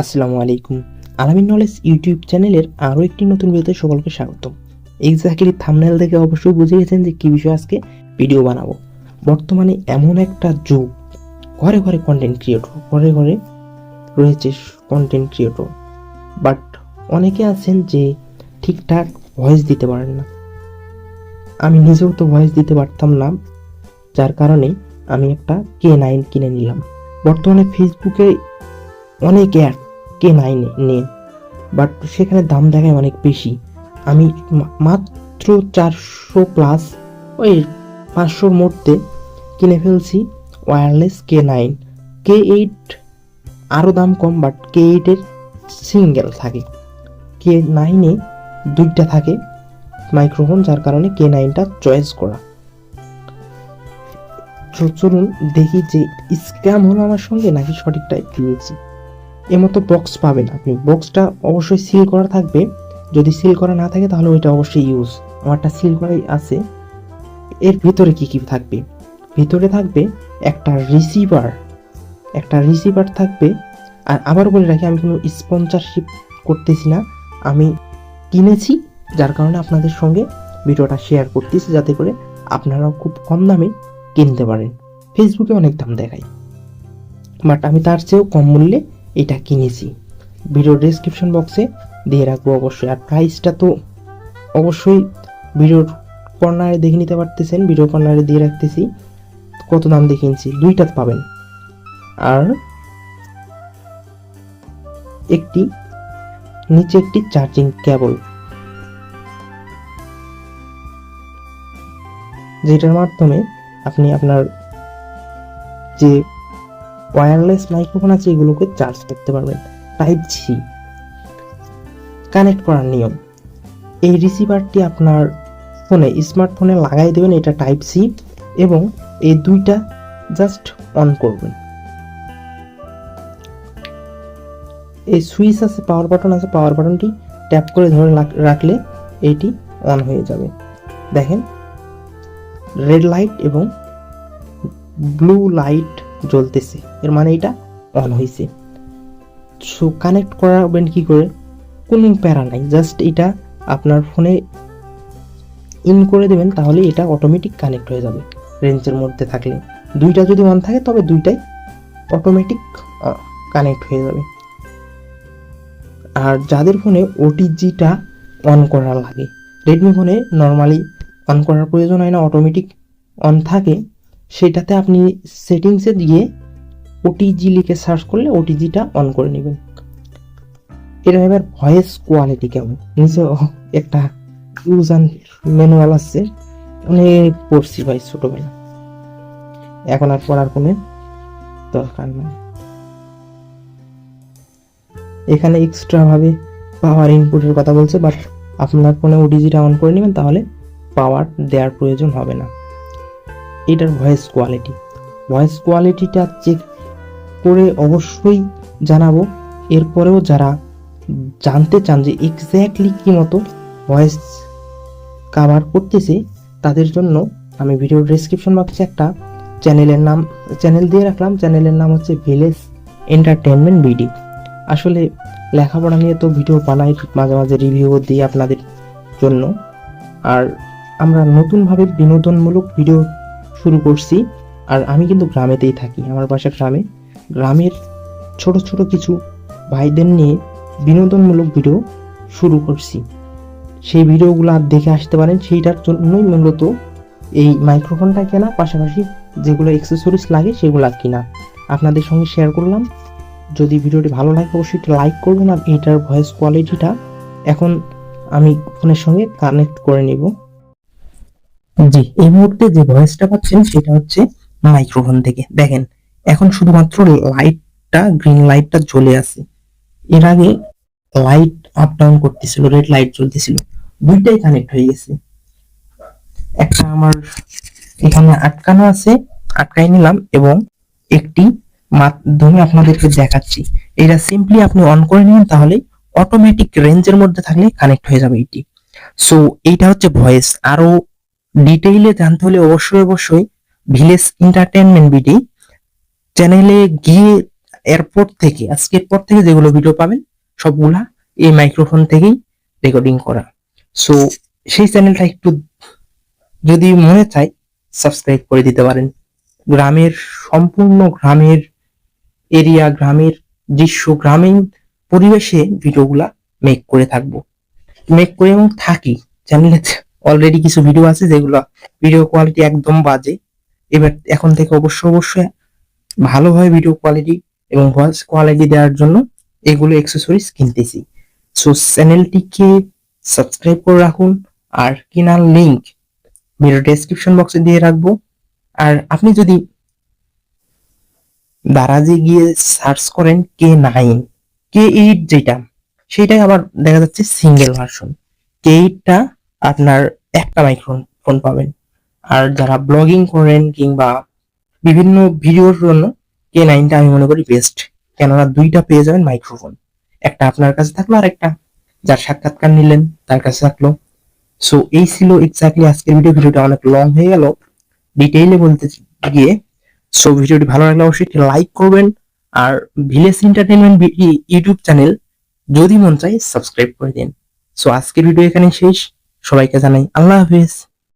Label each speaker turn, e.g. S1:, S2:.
S1: আসসালামু আলাইকুম। আলামিন নলেজ ইউটিউব চ্যানেলের আরও একটি নতুন ভিডিওতে সকলকে স্বাগতম। এক্স্যাক্টলি থাম্বনেল দেখে অবশ্যই বুঝে গেছেন যে কী বিষয়ে আজকে ভিডিও বানাবো। বর্তমানে এমন একটা যুগ, ঘরে ঘরে কন্টেন্ট ক্রিয়েটর, ঘরে ঘরে রয়েছে কন্টেন্ট ক্রিয়েটর, বাট অনেকে আছেন যে ঠিকঠাক ভয়েস দিতে পারেন না। আমি নিজেও তো ভয়েস দিতে পারতাম না, যার কারণে আমি একটা K9 কিনে নিলাম। বর্তমানে ফেসবুকে অনেক অ্যাড K9 নিয়ে, বাট সেখানে দাম দেখায় অনেক বেশি। আমি মাত্র 400 প্লাস ওই 500-র মধ্যে কিনে ফেলছি ওয়্যারলেস K9। K8 আরও দাম কম, বাট K8-এর সিঙ্গেল থাকে, K9-এ দুইটা থাকে মাইক্রোফোন, যার কারণে K9টা চয়েস করা। চলুন দেখি যে স্ক্যাম হলো আমার সঙ্গে নাকি সঠিকটাই পেয়েছি। এমতো বক্স পাবেন আপনি, বক্সটা অবশ্যই সিল করা থাকবে। যদি সিল করা না থাকে তাহলে ওইটা অবশ্যই ইউজ। আমারটা সিল করাই আছে। এর ভিতরে কি কি থাকবে? ভিতরে থাকবে একটা রিসিভার থাকবে। আর আবার বলে রাখি, আমি কোনো স্পন্সরশিপ করতেছি না, আমি কিনেছি, যার কারণে আপনাদের সঙ্গে ভিডিওটা শেয়ার করতেছি, যাতে করে আপনারাও খুব কম দামে কিনতে পারেন। ফেসবুকে অনেক দাম দেখায়, বাট আমি তার চেয়েও কম মূল্যে এটা কিনেছি। ভিডিও ডেসক্রিপশন বক্সে দিয়ে রাখবো অবশ্যই। আর প্রাইসটা তো অবশ্যই ভিডিওর কর্নারে দেখে নিতে পারতেছেন, ভিডিও কর্নারে দিয়ে রাখতেছি কত দাম দিয়ে কিনছি। দুইটা পাবেন, আর একটি নিচে একটি চার্জিং কেবল, যেটার মাধ্যমে আপনি আপনার যে ওয়্যারলেস মাইক্রোফোন আছে এগুলোকে চার্জ করতে পারবেন। টাইপ সি কানেক্ট করার নিয়ম, এই রিসিভারটি আপনার ফোনে, স্মার্টফোনে লাগাই দেবেন, এটা টাইপ সি, এবং এই দুইটা জাস্ট অন করবেন। এই সুইচ আছে, পাওয়ার বাটন আছে, পাওয়ার বাটনটি ট্যাপ করে ধরে রাখলে এইটি অন হয়ে যাবে। দেখেন রেড লাইট এবং ব্লু লাইট জ্বলতেছে, এর মানে এটা অন হয়েছে। সো কানেক্ট করাবেন কি করে? কোনো প্যারা নাই, জাস্ট এটা আপনার ফোনে ইন করে দেবেন, তাহলে এটা অটোমেটিক কানেক্ট হয়ে যাবে। রেঞ্জের মধ্যে থাকলে দুইটা যদি অন থাকে তবে দুইটাই অটোমেটিক কানেক্ট হয়ে যাবে। আর যাদের ফোনে ওটিজিটা অন করা লাগে, রেডমি ফোনে নর্মালি অন করার প্রয়োজন হয় না, অটোমেটিক অন থাকে, সেটাতে আপনি সেটিংসে গিয়ে ওটিজি লিখে সার্চ করলে ওটিজিটা অন করে নেবেন। এটা এবার ভয়েস কোয়ালিটি কেমন, নিচে একটা ইউজ অ্যান্ড ম্যানুয়াল আছে, অনেক পড়ছি ভাই ছোটবেলা, এখন আর পড়ার কোনো দরকার নেই। এখানে এক্সট্রা ভাবে পাওয়ার ইনপুটের কথা বলছে, বাট আপনার ফোনে ওটিজিটা অন করে নেবেন, তাহলে পাওয়ার দেওয়ার প্রয়োজন হবে না। এটার ভয়েস কোয়ালিটিটা চেক করে অবশ্যই জানাবো। এরপরেও যারা জানতে চান যে এক্স্যাক্টলি কি মতো ভয়েস কভার করতেছে, তাদের জন্য আমি ভিডিও ডেসক্রিপশন বক্সে একটা চ্যানেল দিয়ে রাখলাম। চ্যানেলের নাম হচ্ছে ভিলেজ এন্টারটেনমেন্ট বিডি। আসলে লেখাপড়া নিয়ে তো ভিডিও বানাই, মাঝে মাঝে রিভিউ দিই আপনাদের জন্য। আর আমরা নতুনভাবে বিনোদনমূলক ভিডিও শুরু করছি। আর আমি কিন্তু গ্রামেতেই থাকি, আমার বাসা গ্রামের ছোট ছোট কিছু ভাইদের নিয়ে বিনোদনমূলক ভিডিও শুরু করছি। সেই ভিডিওগুলো দেখে আসতে পারেন। সেইটার জন্যই মূলত এই মাইক্রোফোনটা কেনা, পাশাপাশি যেগুলো অ্যাক্সেসরিজ লাগে সেগুলো কিনা আপনাদের সঙ্গে শেয়ার করলাম। যদি ভিডিওটি ভালো লাগে অবশ্যই লাইক করবেন। আর এটার ভয়েস কোয়ালিটিটা এখন আমি ফোনের সঙ্গে কানেক্ট করে নিব। জি, এই মুহূর্তে যে ভয়েসটা পাচ্ছেন সেটা হচ্ছে মাইক্রোফোন থেকে। দেখেন এখন শুধুমাত্র গ্রিন লাইটটা জ্বলে আছে, এর আগে লাইট আপ ডাউন করতেছিল, রেড লাইট জ্বলতেছিল, দুইটাই কানেক্ট হয়ে গেছে। একটা আমার এখানে আটকানো আছে, আটকাই নিলাম, এবং একটি মাধ্যমে আপনাদেরকে দেখাচ্ছি। এটা সিম্পলি আপনি অন করে নেবেন, তাহলে অটোমেটিক রেঞ্জের মধ্যে থাকলে কানেক্ট হয়ে যাবে এটি। সো এইটা হচ্ছে ভয়েস। আরো ডিটেইলে জানতে হলে অবশ্যই ভিলেজ এন্টারটেনমেন্ট বিডি চ্যানেলে গিয়ে এরপর থেকে আজকের পর থেকে যেগুলো ভিডিও পাবেন সবগুলা এই মাইক্রোফোন থেকেই রেকর্ডিং করা। সো সেই চ্যানেলটা একটু যদি মনে চায় সাবস্ক্রাইব করে দিতে পারেন। গ্রামের সম্পূর্ণ গ্রামের এরিয়া, গ্রামের দৃশ্য, গ্রামীণ পরিবেশে ভিডিওগুলা মেক করে এবং থাকি। চ্যানেলে অলরেডি কিছু ভিডিও আছে যেগুলো ভিডিও কোয়ালিটি একদম বাজে। এবার এখন থেকে অবশ্যই ভালোভাবে ভিডিও কোয়ালিটি এবং ভয়েস কোয়ালিটি দেওয়ার জন্য এগুলো অ্যাক্সেসরিজ কিনতেছি। সো চ্যানেলটিকে সাবস্ক্রাইব করে রাখুন, আর কেনার লিংক ভিডিও ডেসক্রিপশন বক্সে দিয়ে রাখবো। আর আপনি যদি দারাজে গিয়ে সার্চ করেন K8 যেটা, সেটাই আবার দেখা যাচ্ছে সিঙ্গেল ভার্সন। K8টা আপনার একটা মাইক্রোফোন পাবেন। আর যারা ব্লগিং করেন কিংবা বিভিন্ন ভিডিওর জন্য K9টা আমি মনে করি বেস্ট, কেননা দুইটা পেয়ে যাবেন মাইক্রোফোন, একটা আপনার কাছে থাকলো আর একটা যার সাক্ষাৎকার নিলেন তার কাছে থাকলো। সো এই ছিল এক্স্যাক্টলি আজকের ভিডিওটা অনেক লং হয়ে গেল ডিটেইলে বলতে গিয়ে। সো ভিডিওটি ভালো লাগলে অবশ্যই লাইক করবেন, আর ভিলেজ এন্টারটেইনমেন্ট ইউটিউব চ্যানেল যদি মন চায় সাবস্ক্রাইব করে দিন। সো আজকের ভিডিও এখানে শেষ, সবাইকে জানাই আল্লাহ হাফেজ।